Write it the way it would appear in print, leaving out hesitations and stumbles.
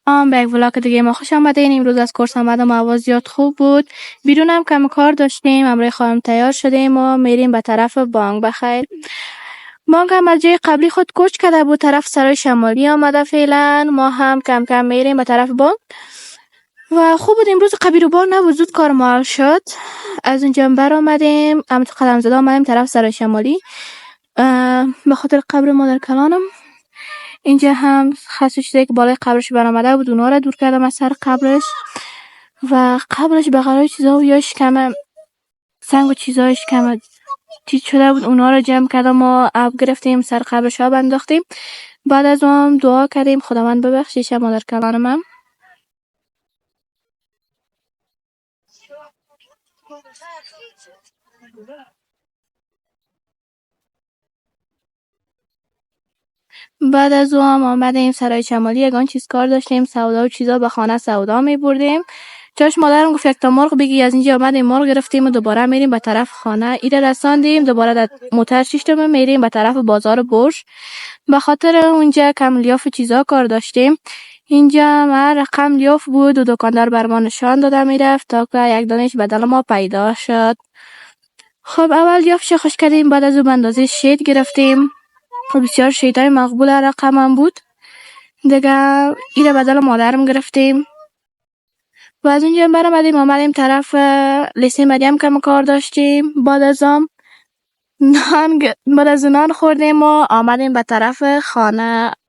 به یک ولاگ دیگه ما خوش آمدین. امروز از کورس آمدم، هوا زیاد خوب بود، بیرونم کم کار داشتیم. امروز خواهم تیار شدیم و میریم به طرف بانک. بخیر بانک هم از جای قبلی خود کوچ کرده بود، طرف سرای شمالی آمده. فعلا ما هم کم کم میریم به طرف بانک و خوب بود. امروز قبیل بانک نبود، زود کار مال شد. از اونجا بر آمدیم، تو قدم زده آمدیم طرف سرای شمالی به خاطر قبر مادر کلانم. اینجا هم خاصی چیزایی که بالای قبرش برآمده بود اونا را دور کردم از سر قبرش و قبرش بغلای چیزا و یاش کم سنگ و چیزایش کم چیز شده بود، اونا را جمع کردم و آب گرفتیم سر قبرش آب انداختیم. بعد از اون دعا کردیم خداوند ببخشیش مادر کلانم. بعد از اون آمدیم سرای شمالی، یگان چیز کار داشتیم، سودا و چیزا به خانه سودا می بردیم. چاش مادرم گفت یک تا مرغ بگی، از اینجا آمدیم مرغ گرفتیم و دوباره میریم به طرف خانه. ایره رساندیم، دوباره در موتر شیشتم میریم به طرف بازار برش، به خاطر اونجا کم لیاف چیزا کار داشتیم. اینجا ما رقم لیاف بود و دکاندار بر ما نشان داده میرفت تا که یک دانش بدل ما پیدا شد. خب اول لیافش خوش کردیم، بعد از اون اندازه شید گرفتیم. بسیار شیدای مقبول رقمم بود دیگه. ایره بدل مادرم گرفتیم و از اونجا برآمدیم آمدیم طرف لیسه مریم کم کار داشتیم. بعد از نان خوردیم و آمدیم به طرف خانه.